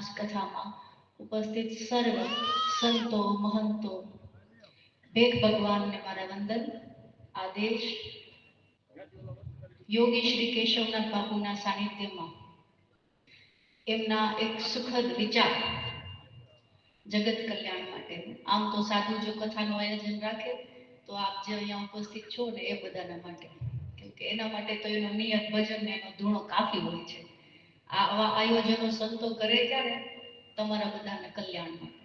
ઉપન્યાસ કથામાં ઉપસ્થિત સર્વ સંતો મહંતો, ભેખ ભગવાનને મારા વંદન. આદેશ યોગી શ્રી કેશવનાથ બાપુના સાનિધ્યમાં એમના એક સુખદ વિચાર જગત કલ્યાણ માટે. આમ તો સાધુ જો કથાનું આયોજન રાખે તો આપ જે અહીંયા ઉપસ્થિત છો ને એ બધાના માટે, કેમ કે એના માટે તો એનો નિયત ભજન એનો ધૂણો કાફી હોય છે. આવા આયોજનો સંતો કરે ત્યારે તમારા બધાના કલ્યાણ માટે.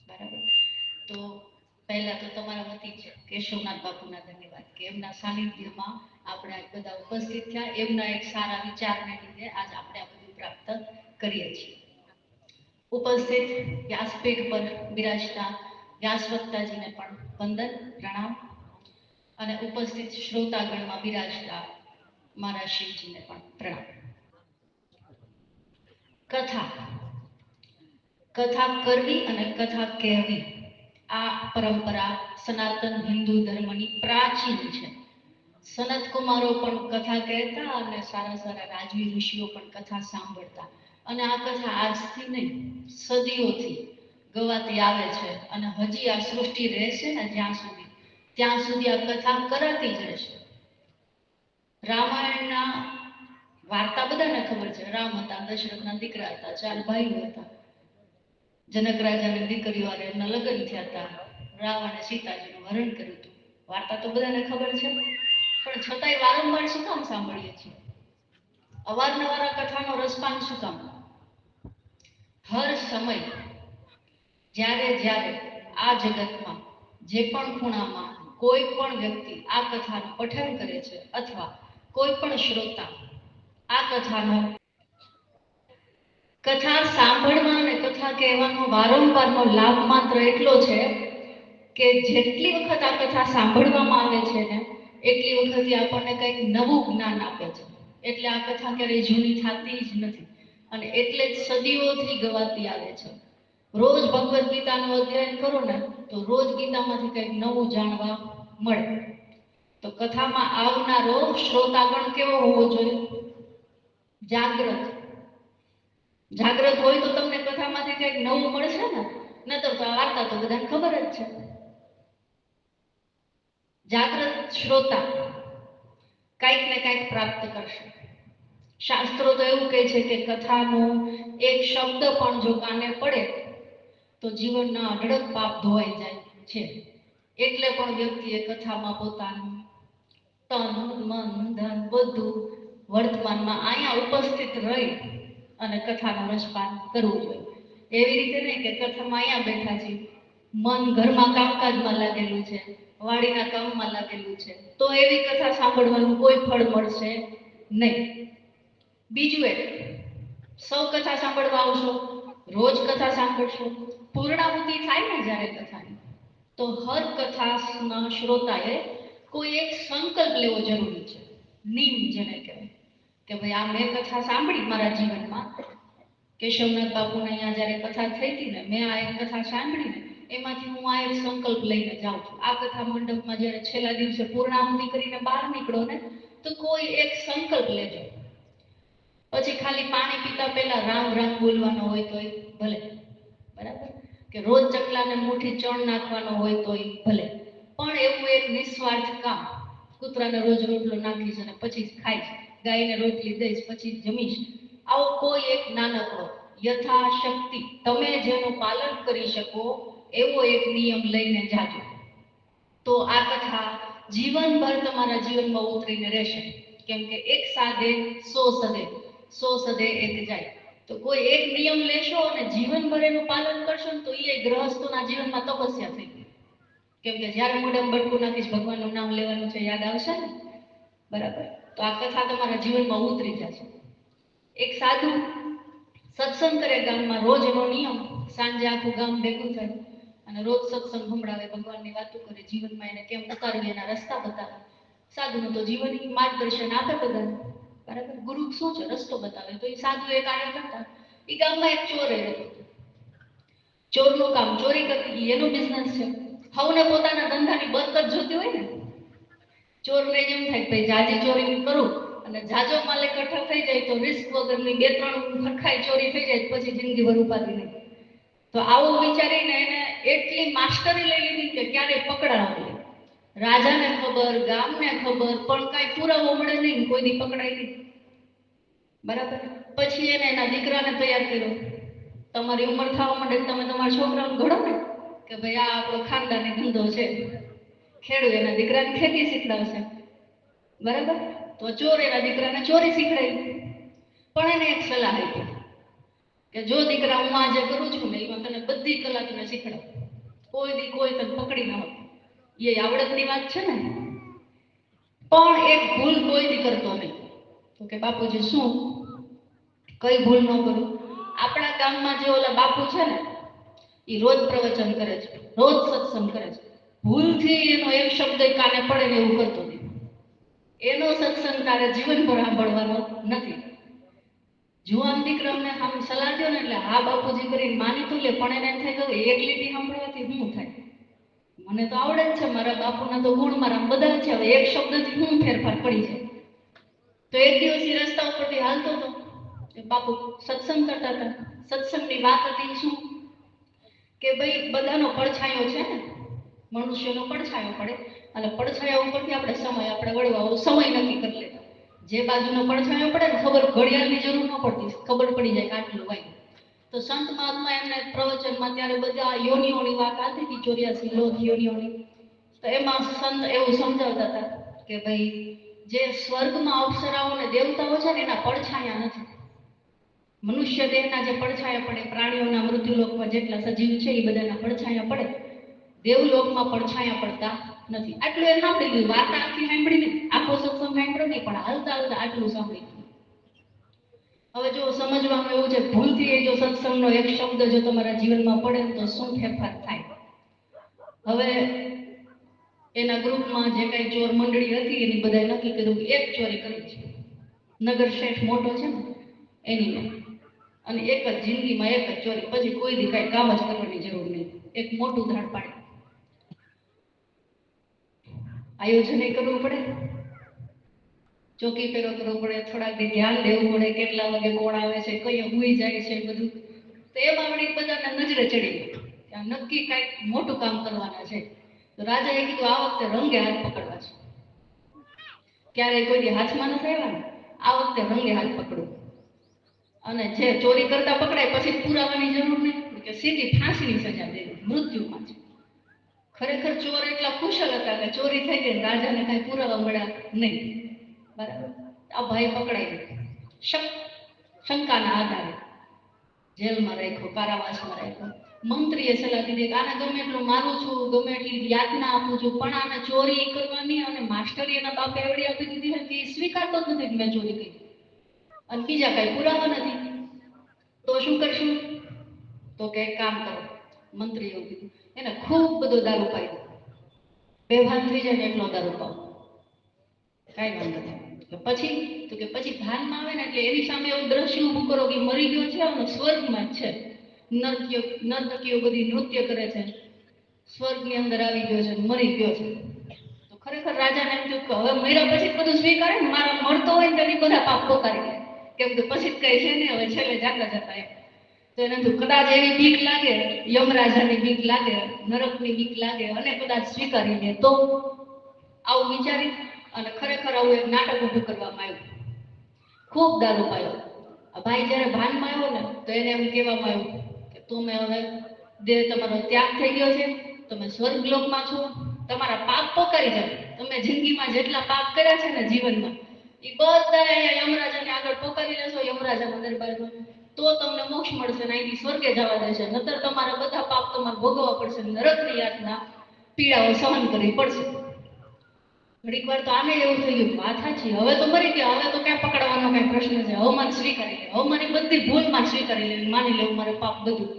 બરાબર. તો પહેલા તો તમારા વતી છે કેશવનાથ બાપુના ધન્યવાદ કે એમના સાનિધ્યમાં આપણે આજ બધા ઉપસ્થિત થયા. એમના એક સારા વિચારને લીધે આજ આપણે આ બધું પ્રાપ્ત કરીએ છીએ. ઉપસ્થિત વ્યાસપીઠ પર બિરાજતા વ્યાસવક્તાજીને પણ વંદન પ્રણામ, અને ઉપસ્થિત શ્રોતાગણમાં બિરાજતા મારા શિવજીને પણ પ્રણામ. કથા કરવી અને કથા કહેવી આ પરંપરા સનાતન હિન્દુ ધર્મની પ્રાચીન છે. સનત કુમારો પણ કથા કહેતા અને સારા સારા રાજવી ઋષિઓ પણ કથા સાંભળતા. અને આ કથા આજથી નહીં, સદીઓથી ગવાતી આવે છે. અને હજી આ સૃષ્ટિ રહેશે ને ત્યાં સુધી આ કથા કરાતી જ રહેશે. રામાયણના વાર્તા બધાને ખબર છે. રામ હતા, દશરથના દીકરા હતા, 4 ભાઈઓ હતા. જનક રાજાની દીકરીઓ અને એમના લગ્ન થયા હતા. રાવણે સીતાજીનું હરણ કર્યું હતું. વાર્તા તો બધાને ખબર છે, પણ છતાંય વારંવાર શું કામ સાંભળીએ છીએ? અવારનવાર આ કથાનો રસપાન શું કામ? હર સમય જ્યારે આ જગતમાં જે પણ ખૂણામાં કોઈ પણ વ્યક્તિ આ કથાનું પઠન કરે છે અથવા કોઈ પણ શ્રોતા આ કથા સાંભળવા અને કથા કહેવાનો વારંવારનો લાભ માત્ર એટલો છે કે જેટલી વખત આ કથા સાંભળવામાં આવે છે ને એટલી વખત આપણને કંઈક નવું જ્ઞાન આપે છે. એટલે આ કથા ક્યારેય જૂની થતી જ નથી અને એટલે જ સદીઓથી ગવાતી આવે છે. રોજ ભગવદ્ ગીતાનું અધ્યયન કરો ને તો રોજ ગીતામાંથી કંઈક નવું જાણવા મળે. તો કથામાં આવનારો શ્રોતાગણ કેવો હોવો જોઈએ? જાગ્રત હોય તો તમને કથામાંથી કંઈક નવું મળશે ને, નતર તો આ વાર્તા તો બધાને ખબર જ છે. જાગ્રત શ્રોતા કંઈક ને કંઈક પ્રાપ્ત કરશે. શાસ્ત્રો તો એવું કહે છે કે કથાનો એક શબ્દ પણ જો કાને પડે તો જીવનના અઢળક પાપ ધોવાઈ જાય છે. એટલે પણ વ્યક્તિએ કથામાં પોતાનું તન મન ધન બધું વર્તમાનમાં અહીંયા ઉપસ્થિત રહી અને કથાનું રસપાન કરવું જોઈએ. એવી રીતે નહીં કે કથામાં અહીંયા બેઠા છીએ, મન ઘરમાં કામકાજમાં લાગેલું છે, વાડીના કામમાં લાગેલું છે, તો એવી કથા સાંભળવાનું કોઈ ફળ મળશે નહીં. બીજું સૌ કથા સાંભળવા આવશો, રોજ કથા સાંભળશો, પૂર્ણાહુતિ થાય ને જ્યારે કથાની, તો હર કથાના શ્રોતાએ કોઈ એક સંકલ્પ લેવો જરૂરી છે. નિયમ જેને કહેવાય કે ભાઈ આ મેં કથા સાંભળી મારા જીવનમાં. કેશવનાથ બાપુને અહીંયા જ્યારે કથા થઈ હતી ને, મેં આ એક કથા સાંભળી ને એમાંથી હું આ એક સંકલ્પ લઈને જાઉં છું. આ કથા મંડપમાં જ્યારે છેલ્લા દિવસે પૂર્ણાહુતિ કરીને બહાર નીકળો ને તો કોઈ એક સંકલ્પ લેજો. પછી ખાલી પાણી પીતા પહેલા રામ રામ બોલવાનો હોય તોય ભલે, બરાબર, કે રોજ ચકલાને મુઠ્ઠી ચણ નાખવાનો હોય તોય ભલે, પણ એવું એક નિસ્વાર્થ કામ, કૂતરાને રોજ રોટલો નાખીશ અને પછી ખાઈશ, ગાયને રોટલી દઈશ પછી જમીશ, આવો કોઈ એક નાનકડો યથાશક્તિ તમે જેનું પાલન કરી શકો એવો એક નિયમ લઈને જાજો. તો આ કથા જીવનભર તમારા જીવનમાં ઉતરીને રહેશે. કેમ કે એક સાધે સો સદે એક જાય. તો કોઈ એક નિયમ લેશો અને જીવનભર એનું પાલન કરશો ને તો એ ગૃહસ્થોના જીવનમાં તપસ્યા થઈ ગઈ. કેમ કે જ્યારે મોઢામાં બટકું નાખીશ ભગવાનનું નામ લેવાનું છે યાદ આવશે ને, બરાબર. તો આ કથા તમારા જીવનમાં ઉતરી જશે. એક સાધુ સત્સંગ કરે ગામમાં, રોજ એનો નિયમ, સાંજે આખું ગામ ભેગું થાય અને રોજ સત્સંગ સંભળાવે, ભગવાનની વાતો કરે, જીવનમાં એને કેમ ઉતારવી એના રસ્તા બતાવે. સાધુનું તો જીવન માર્ગદર્શન આપે બધાને, બરાબર. ગુરુ શું છે? રસ્તો બતાવે. તો એ સાધુ એક કાર્ય કરતા, એ ગામમાં એક ચોર હતો. ચોરનું કામ ચોરી કરવી, એનો બિઝનેસ છે. હવને પોતાના ધંધાની બરકત જોતી હોય ને, ચોરને એમ થાય કે ભાઈ જાજી ચોરી કરું અને જાજો માલ એકઠો થઈ જાય તો રિસ્ક વગરની 2-3 ફરખાઈ ચોરી થઈ જાય પછી જિંદગીભર ઉપાધિ નહીં. તો આવું વિચારીને એને એટલી માસ્ટરી લઈ લીધી કે ક્યારેય પકડાયો નહીં. રાજાને ખબર, ગામને ખબર, પણ કાંઈ પુરાવો મળે નહીં, કોઈ દી પકડાય નહીં. બરાબર. પછી એને એના દીકરાને તૈયાર કર્યો. તમારી ઉંમર થવા માંડે તમે તમારા છોકરાને ઘડો ને કે ભાઈ આ આપણો ખાનદાની ધંધો છે. ખેડૂત એના દીકરાને ખેતી શીખડાવશે. બરાબર. તો ચોર એના દીકરાને ચોરી શીખડાવી. પણ એને એક સલાહ આપી કે જો દીકરા હું આ જે કરું છું ને એમાં તને બધી કલા તને શીખડાવું, કોઈ દી કોઈ તને પકડી ન હોય. એ આવડતની વાત છે ને. પણ એક ભૂલ કોઈ દી કરતો નહીં. તો કે બાપુજી શું? કઈ ભૂલ ન કરું? આપણા ગામમાં જે ઓલા બાપુ છે ને એ રોજ પ્રવચન કરે છે, રોજ સત્સંગ કરે છે. ભૂલથી એનો એક શબ્દ કાને પડે ને એવું કરતો નહીં. એનો સત્સંગ તારે જીવનભર સાંભળવાનો નથી. જુવાન દીકરાને આમ સલાહ દો ને એટલે હા બાપુજી કરીને માની તો લે, પણ એને એમ થાય કે એક લીટી સાંભળવાથી શું થાય? મને તો આવડે જ છે, મારા બાપુના તો ગુણ મારા બધા છે, હવે એક શબ્દથી શું ફેરફાર પડી જાય? તો એક દિવસ એ રસ્તા ઉપરથી હાલતો હતો. બાપુ સત્સંગ કરતા હતા. સત્સંગની વાત હતી શું કે ભાઈ બધાનો પડછાયો છે ને, મનુષ્યનો પડછાયો પડે અને પડછાયા ઉપરથી આપણે વળવા સમય નક્કી કરી લેતા. જે બાજુનો પડછાયો પડે ને ખબર ઘડિયાળની જરૂર ન પડતી, ખબર પડી જાય કે આટલું વાય. તો સંત મહાત્મા એમને પ્રવચનમાં ત્યારે બધા યોનિઓની વાત આવતી હતી, 84 લોક યોનિઓની. તો એમાં સંત એવું સમજાવતા હતા કે ભાઈ જે સ્વર્ગમાં અપ્સરાઓ અને દેવતાઓ છે ને એના પડછાયા નથી. મનુષ્ય દેહના જે પડછાયા પડે, પ્રાણીઓના મૃત્યુલોકમાં જેટલા સજીવ છે એ બધાના પડછાયા પડે, દેવલોકમાં પડછાયા પડતા નથી. આટલું એ સાંભળી લીધું. વાર્તા આખી સાંભળી નહીં, આખો સત્સંગ સાંભળ્યો નહીં, પણ હાલતા હાલતા આટલું સાંભળી લીધું. હવે જો સમજવાનું એવું છે, ભૂલથી એ જો સત્સંગનો એક શબ્દ જો તમારા જીવનમાં પડે તો શું ફેરફાર થાય. હવે એના ગ્રુપમાં જે કઈ ચોર મંડળી હતી એની બધાએ નક્કી કર્યું કે એક ચોરી કરવી છે. નગર શેઠ મોટો છે ને એની મેં, અને એક જ જિંદગીમાં એક જ ચોરી, પછી કોઈ દી કઈ કામ જ કરવાની જરૂર નહીં. એક મોટું ધાડ પાડે. આયોજન કરવું પડે, ચોકી પેરો કરવો પડે, થોડાક દી ધ્યાન દેવું પડે, કેટલા વાગે કોણ આવે છે, કઈ હુઈ જાય છે, બધું. તો એમાં વળી બધાને નજરે ચડી ગઈ નક્કી કઈક મોટું કામ કરવાના છે. તો રાજાએ કીધું આ વખતે રંગે હાથ પકડવા છે. ક્યારેય કોઈ હાથમાં નથી આવ્યા ને, આ વખતે રંગે હાથ પકડવું. અને જે ચોરી કરતા પકડાય પછી પુરાવાની જરૂર નહીં, કે સીધી ફાંસીની સજા દેવી, મૃત્યુમાં છે. ખરેખર ચોર એટલા કુશળ હતા કે ચોરી થઈ ગઈ, રાજાને કઈ પુરાવા મળ્યા નહીં. બરાબર. આ ભાઈ પકડાઈ ગયો, શંકાના આધારે જેલમાં રાખ્યો, કારાવાસમાં રાખ્યો. મંત્રીએ સલાહ દીધી કે આને ગમે એટલું મારું છું, ગમે એટલી યાતના આપું છું, પણ આને ચોરી કરવાની અને માસ્ટરી એના બાપે એવડી આપી દીધી છે કે સ્વીકારતો જ નથી કે મેં ચોરી કરી, અને બીજા કઈ પુરાવા નથી. તો શું કરશું? તો કે એક કામ કરો. મંત્રી એવું કીધું, એને ખૂબ બધો દારૂ પાઈ દો, બેભાન થઈ જાય ને એટલો દારૂ પાવ, કઈ વાંધો નહીં. પછી તો કે પછી ભાનમાં આવે ને એટલે એની સામે એવું દ્રશ્ય ઊભું કરો કે મરી ગયો છે અને સ્વર્ગમાં જ છે. નર્તકીઓ બધી નૃત્ય કરે છે, સ્વર્ગની અંદર આવી ગયો છે, મરી ગયો છે. તો ખરેખર રાજાને એમ થયું કે હવે મર્યા પછી બધું સ્વીકારે ને, મારા મળતો હોય ને તેની બધા પાપ પોકારી લે, કેમ કે પછી કઈ છે ને હવે છેલ્લે જાતા જતા એમ. તો એને તો કદાચ એવી બીક લાગે, યમરાજાની બીક લાગે, નરકની બીક લાગે અને કદાચ સ્વીકારી લે તો. આવું વિચારી અને ખરેખર આવું એક નાટક ઊભું કરવામાં આવ્યું. ખૂબ દારૂ પાયો. ભાઈ જયારે ભાનમાં આવ્યો ને તો એને એમ કહેવામાં આવ્યું કે તમે હવે દેહ તમારો ત્યાગ થઈ ગયો છે, તમે સ્વર્ગલોકમાં છો, તમારા પાપ પોકારી જાવ. તમે જિંદગીમાં જેટલા પાપ કર્યા છે ને જીવનમાં એ બધા અહીંયા યમરાજાને આગળ પોકારી લેશો, યમરાજાના દરબારમાં, તો તમને મોક્ષ મળશે ને અહીંથી સ્વર્ગે જવા દેશે. નતર તમારા બધા પાપ તમારે ભોગવવા પડશે, નરકની યાતના પીડાઓ સહન કરવી પડશે. ઘડીક વાર તો આને એવું થયું, વાત સાચી, હવે તો મરી ગયા, હવે તો ક્યાં પકડવાનો કઈ પ્રશ્ન છે, હવે મારે સ્વીકારી લે, હવે મારી બધી ભૂલ માં સ્વીકારી લેવી, માની લેવું મારે પાપ બધું.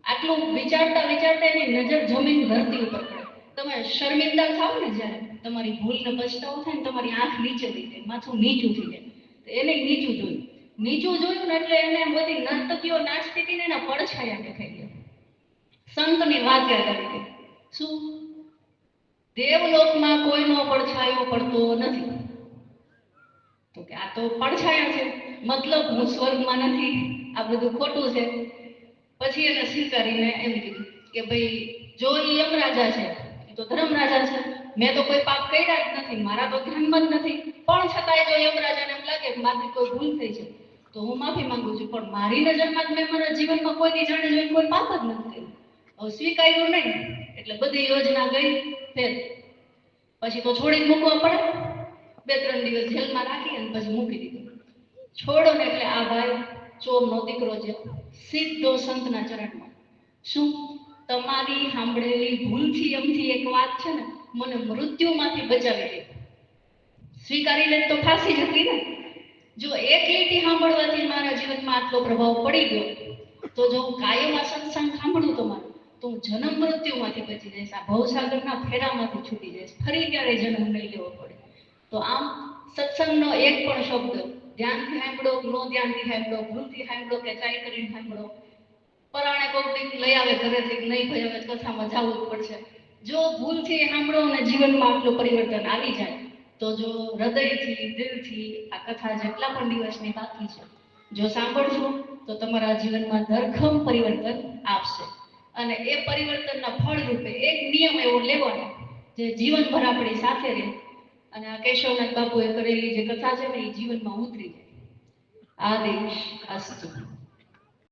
આટલું વિચારતા વિચારતા એની નજર જમીન ધરતી ઉપર પડે. તમે શર્મિંદા થાવ ને જ્યારે તમારી ભૂલને પછતાવો થાય ને, તમારી આંખ નીચે થઈ જાય, માથું નીચું થઈ જાય. તો એને નીચું જોયું. નીચું જોયું ને એટલે એને બધી નર્તકીઓ નાચતી હતી ને એના પડછાયા દેખાઈ ગયા. સંતની વાત યાદ આવી ગઈ. શું? દેવલોકમાં કોઈનો પડછાયો પડતો નથી. તો કે આ તો પડછાયા છે, મતલબ હું સ્વર્ગમાં નથી, આ બધું ખોટું છે. પછી એને સ્વીકારીને એમ કીધું કે ભાઈ જો એ યમરાજા છે એ તો ધર્મરાજા છે, મેં તો કોઈ પાપ કર્યા જ નથી, મારા તો ધ્યાનમાં જ નથી, પણ છતાંય જો યમરાજાને એમ લાગે કે મારાથી કોઈ ભૂલ થઈ છે તો હું માફી માંગુ છું, પણ મારી નજરમાં જ મેં મારા જીવનમાં કોઈ જાણે જોઈને કોઈ પાપ જ નથી કર્યું. હવે સ્વીકાર્યું નહીં એટલે બધી યોજના ગઈ ફેલ. પછી તો છોડી મૂકવા પડે, 2-3 દિવસ જેલમાં રાખી અને પછી મૂકી દીધું. છોડો ને એટલે આ ભાઈ ચોરનો દીકરો છે, સીધો સંતના ચરણમાં. શું તમારી સાંભળેલી ભૂલથી એમથી એક વાત છે ને મને મૃત્યુમાંથી બચાવી દે. સ્વીકારી લે તો ફાંસી જ હતી ને. જો એક લીટી સાંભળવાથી મારા જીવનમાં આટલો પ્રભાવ પડી ગયો, તો જો હું કાયમ આ સત્સંગ સાંભળું તમારું તો હું જન્મ મૃત્યુમાંથી બચી જઈશ, આ ભવસાગરના ફેરામાંથી છૂટી જઈશ, ફરી ક્યારેય જન્મ નહીં લેવો પડે. તો આમ સત્સંગનો એક પણ શબ્દ ધ્યાનથી સાંભળો, ન ધ્યાનથી સાંભળો, ભૂલથી સાંભળો કે ટ્રાય કરીને સાંભળો, પરાણે કૌટિક લઈ આવે ઘરેથી નહીં ભાઈ હવે કથામાં જવું જ પડશે, જો ભૂલથી સાંભળો અને જીવનમાં આટલું પરિવર્તન આવી જાય તો જો હૃદયથી દિલથી આ કથા જેટલા પણ દિવસની બાકી છે જો સાંભળશો તો તમારા જીવનમાં ધરખમ પરિવર્તન આવશે. અને એ પરિવર્તનના ફળ રૂપે એક નિયમ એવો લેવાનો જે જીવનભર આપણી સાથે રહે અને આ કેશવનાથ બાપુએ કરેલી જે કથા છે ને એ જીવનમાં ઉતરી જાય. આદેશ અસ્તુ.